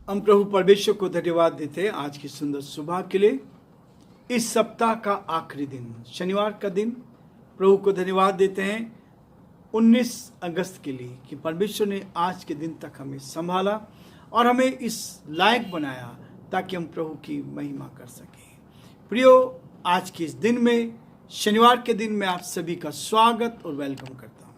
हम प्रभु परमेश्वर को धन्यवाद देते हैं आज की सुंदर सुबह के लिए। इस सप्ताह का आखिरी दिन शनिवार का दिन प्रभु को धन्यवाद देते हैं 19 अगस्त के लिए कि परमेश्वर ने आज के दिन तक हमें संभाला और हमें इस लायक बनाया ताकि हम प्रभु की महिमा कर सकें। प्रियो, आज के इस दिन में शनिवार के दिन में आप सभी का स्वागत और वेलकम करता हूँ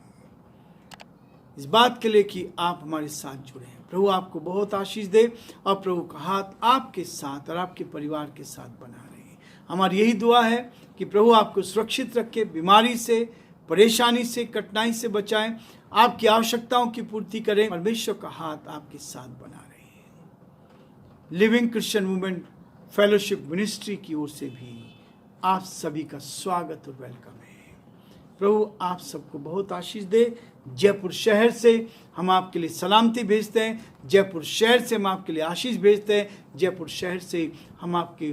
इस बात के लिए कि आप हमारे साथ जुड़े हैं। प्रभु आपको बहुत आशीष दे और प्रभु का हाथ आपके साथ और आपके परिवार के साथ बना रहे। हमारी यही दुआ है कि प्रभु आपको सुरक्षित रखे, बीमारी से, परेशानी से, कठिनाई से बचाएं, आपकी आवश्यकताओं की पूर्ति करें। परमेश्वर का हाथ आपके साथ बना रहे। Living Christian movement fellowship ministry की ओर से भी आप सभी का स्वागत और वेलकम है। प्रभु आप सबको बहुत आशीष दे। जयपुर शहर से हम आपके लिए सलामती भेजते हैं, जयपुर शहर से हम आपके लिए आशीष भेजते हैं, जयपुर शहर से हम आपके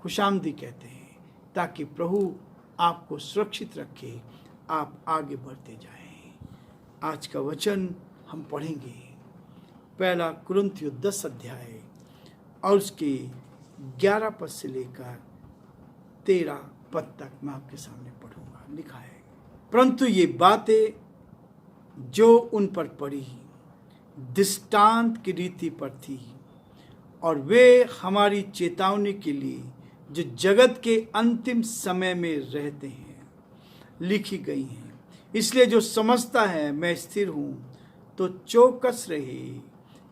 खुशामदी कहते हैं ताकि प्रभु आपको सुरक्षित रखे, आप आगे बढ़ते जाएं। आज का वचन हम पढ़ेंगे पहला कुरिन्थियों 10 अध्याय और उसके 11 पद से लेकर 13 पद तक मैं आपके सामने पढ़ूंगा। लिखा है, परंतु ये बातें जो उन पर पड़ी दृष्टांत की रीति पर थी और वे हमारी चेतावनी के लिए जो जगत के अंतिम समय में रहते हैं लिखी गई हैं। इसलिए जो समझता है मैं स्थिर हूँ तो चौकस रहे,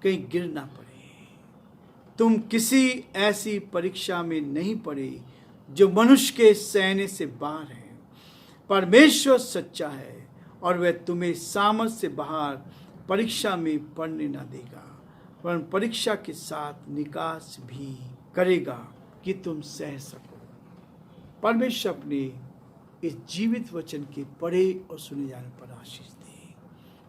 कहीं गिर ना पड़े। तुम किसी ऐसी परीक्षा में नहीं पड़े जो मनुष्य के सहने से बाहर है। परमेश्वर सच्चा है और वह तुम्हें सामर्थ से बाहर परीक्षा में पड़ने ना देगा, पर परीक्षा के साथ निकास भी करेगा कि तुम सह सको। परमेश्वर अपने इस जीवित वचन के पढ़े और सुने जाने पर आशीष दे।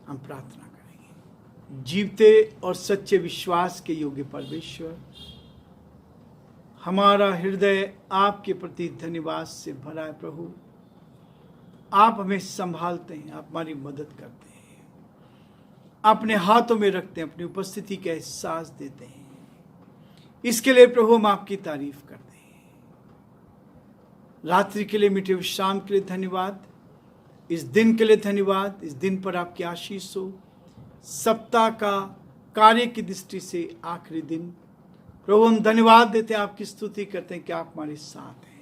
हम प्रार्थना करेंगे। जीवते और सच्चे विश्वास के योग्य परमेश्वर, हमारा हृदय आपके प्रति धन्यवाद से भरा है। प्रभु आप हमें संभालते हैं, आप हमारी मदद करते हैं, अपने हाथों में रखते हैं, अपनी उपस्थिति का एहसास देते हैं। इसके लिए प्रभु हम आपकी तारीफ करते हैं। रात्रि के लिए, मीठे विश्राम के लिए धन्यवाद, इस दिन के लिए धन्यवाद। इस दिन पर आपकी आशीष हो। सप्ताह का कार्य की दृष्टि से आखिरी दिन प्रभु हम धन्यवाद देते हैं, आपकी स्तुति करते हैं कि आप हमारे साथ हैं,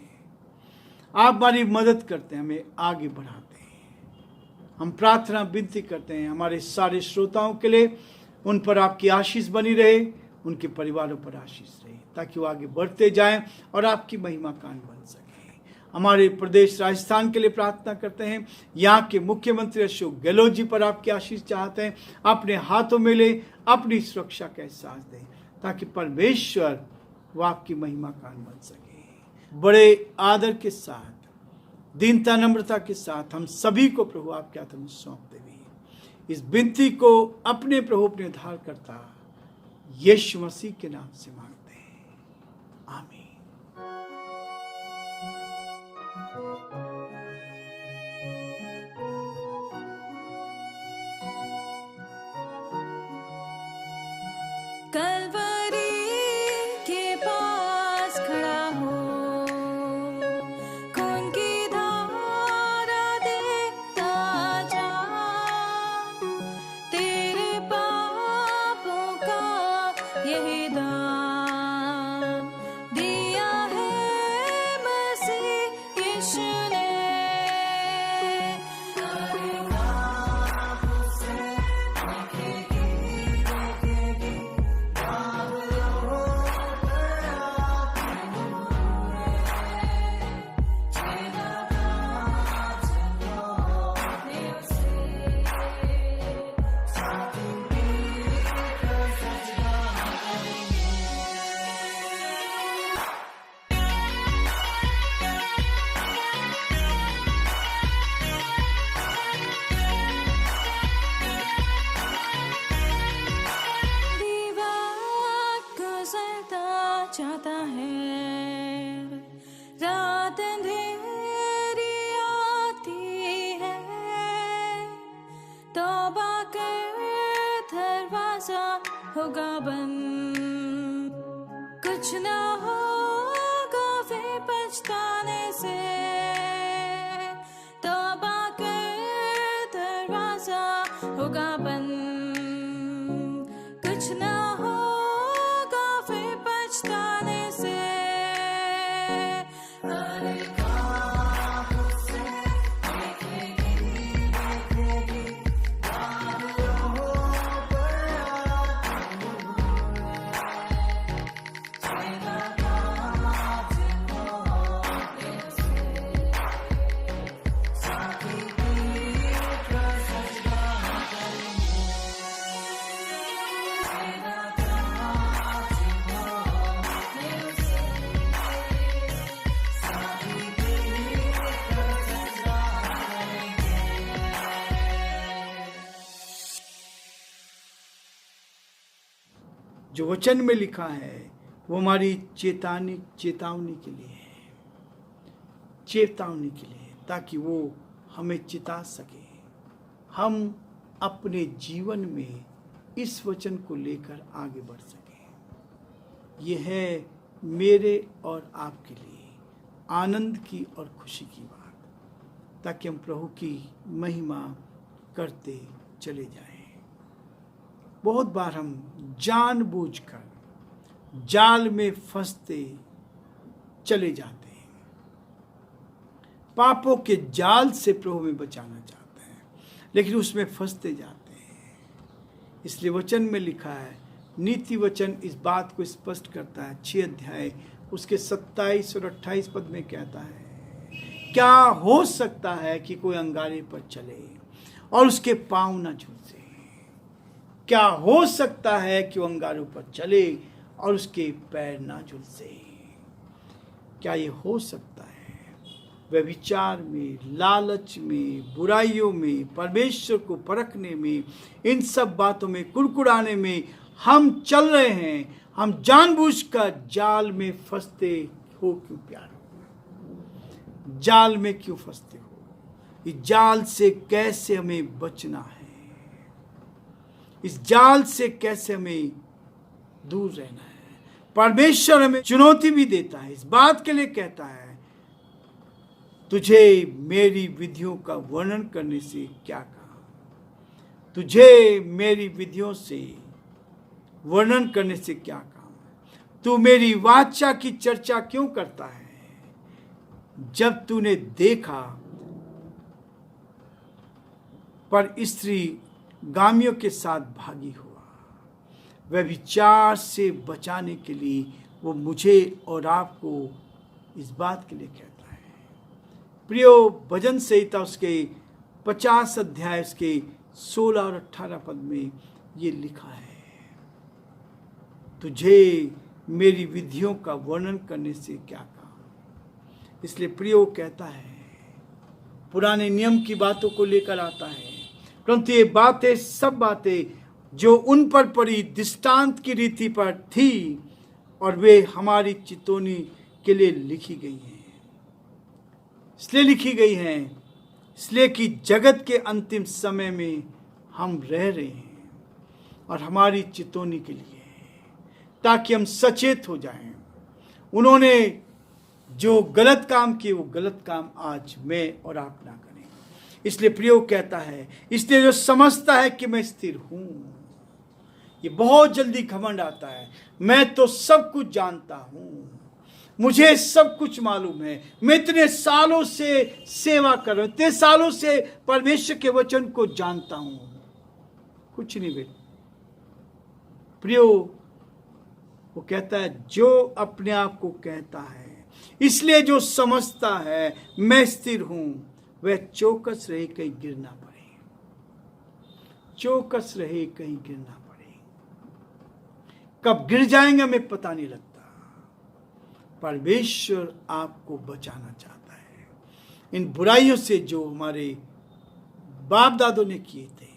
आप हमारी मदद करते हैं, हमें आगे बढ़ाते हैं। हम प्रार्थना विनती करते हैं हमारे सारे श्रोताओं के लिए, उन पर आपकी आशीष बनी रहे, उनके परिवारों पर आशीष रहे, ताकि वो आगे बढ़ते जाएं और आपकी महिमा कान बन सके। हमारे प्रदेश राजस्थान के लिए प्रार्थना करते हैं। यहाँ के मुख्यमंत्री अशोक गहलोत जी पर आपकी आशीष चाहते हैं। अपने हाथों में ले, अपनी सुरक्षा का एहसास दें ताकि परमेश्वर वो आपकी महिमा कान बन सके। बड़े आदर के साथ, दीनता नम्रता के साथ हम सभी को प्रभु आपके हाथों में सौंप देंगे। इस विनती को अपने प्रभु, अपने उद्धारकर्ता यीशु मसीह के नाम से मांगते हैं, आमीन। होगा बंद, कुछ ना होगा फिर पछताने से, तौबा कर दरवाजा होगा बंद, कुछ ना होगा फिर पछताने से। जो वचन में लिखा है वो हमारी चेतावनी के लिए है, चेतावनी के लिए, ताकि वो हमें चिता सके, हम अपने जीवन में इस वचन को लेकर आगे बढ़ सकें। ये है मेरे और आपके लिए आनंद की और खुशी की बात, ताकि हम प्रभु की महिमा करते चले जाएं। बहुत बार हम जानबूझकर जाल में फंसते चले जाते हैं, पापों के जाल से प्रभु में बचाना चाहते हैं, लेकिन उसमें फंसते जाते हैं। इसलिए वचन में लिखा है, नीति वचन इस बात को स्पष्ट करता है। 6 अध्याय उसके 27 और 28 पद में कहता है, क्या हो सकता है कि कोई अंगारे पर चले और उसके पांव न झुलसे? क्या हो सकता है कि वो अंगारों पर चले और उसके पैर ना झुलसे? क्या ये हो सकता है? व्यभिचार में, लालच में, बुराइयों में, परमेश्वर को परखने में, इन सब बातों में, कुड़कुड़ाने में हम चल रहे हैं। हम जानबूझकर जाल में फंसते हो क्यों प्यारो? जाल में क्यों फंसते हो? इस जाल से कैसे हमें बचना है? इस जाल से कैसे हमें दूर रहना है? परमेश्वर हमें चुनौती भी देता है, इस बात के लिए कहता है, तुझे मेरी विधियों का वर्णन करने से क्या कहा? तुझे मेरी विधियों से वर्णन करने से क्या कहा? तू मेरी वाचा की चर्चा क्यों करता है? जब तूने देखा पर स्त्री गामियों के साथ भागी हुआ। व्यभिचार से बचाने के लिए वो मुझे और आपको इस बात के लिए कहता है। प्रियो, भजन संहिता उसके 50 अध्याय उसके 16 और 18 पद में ये लिखा है, तुझे मेरी विधियों का वर्णन करने से क्या काम? इसलिए प्रियो कहता है, पुराने नियम की बातों को लेकर आता है, परंतु ये बातें, सब बातें जो उन पर पड़ी दृष्टांत की रीति पर थी, और वे हमारी चितौनी के लिए लिखी गई हैं। इसलिए लिखी गई हैं इसलिए कि जगत के अंतिम समय में हम रह रहे हैं, और हमारी चितौनी के लिए, ताकि हम सचेत हो जाएं। उन्होंने जो गलत काम किए वो गलत काम आज मैं और आप ना करें। इसलिए प्रियो कहता है, इसलिए जो समझता है कि मैं स्थिर हूं, ये बहुत जल्दी घमंड आता है, मैं तो सब कुछ जानता हूं, मुझे सब कुछ मालूम है, मैं इतने सालों से सेवा कर रहा हूं, इतने सालों से परमेश्वर के वचन को जानता हूं, कुछ नहीं बेटा। प्रियो, वो कहता है, जो अपने आप को कहता है, इसलिए जो समझता है मैं स्थिर हूं, वह चौकस रहे कहीं गिर ना पड़े, चौकस रहे कहीं गिर ना पड़े। कब गिर जाएंगे हमें पता नहीं लगता। परमेश्वर आपको बचाना चाहता है इन बुराइयों से जो हमारे बाप दादों ने किए थे।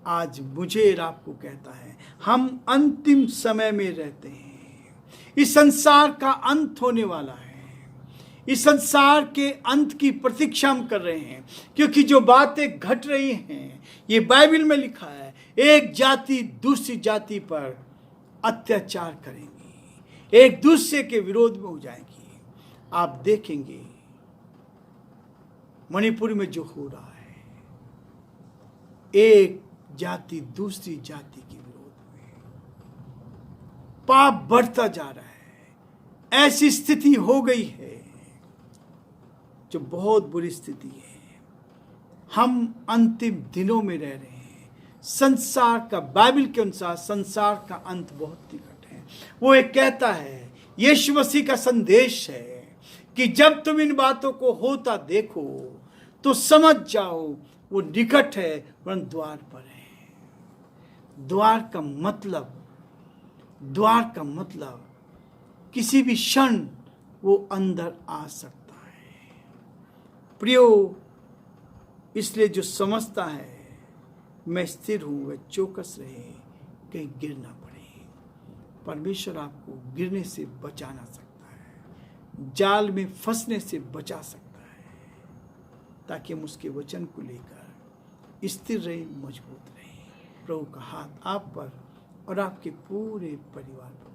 आज मुझे और आपको कहता है, हम अंतिम समय में रहते हैं, इस संसार का अंत होने वाला है, इस संसार के अंत की प्रतीक्षा हम कर रहे हैं, क्योंकि जो बातें घट रही हैं, ये बाइबल में लिखा है, एक जाति दूसरी जाति पर अत्याचार करेंगी, एक दूसरे के विरोध में हो जाएंगी। आप देखेंगे मणिपुर में जो हो रहा है, एक जाति दूसरी जाति के विरोध में, पाप बढ़ता जा रहा है। ऐसी स्थिति हो गई है जो बहुत बुरी स्थिति है। हम अंतिम दिनों में रह रहे हैं। संसार का, बाइबल के अनुसार संसार का अंत बहुत निकट है। वो एक कहता है, यीशु मसीह का संदेश है कि जब तुम इन बातों को होता देखो तो समझ जाओ वो निकट है, वरन द्वार पर है। द्वार का मतलब किसी भी क्षण वो अंदर आ सकता है। प्रियो, इसलिए जो समझता है मैं स्थिर हूं, वह चौकस रहे, कहीं गिर ना पड़े। परमेश्वर आपको गिरने से बचाना सकता है, जाल में फंसने से बचा सकता है, ताकि हम उसके वचन को लेकर स्थिर रहे, मजबूत रहे। प्रभु का हाथ आप पर और आपके पूरे परिवार पर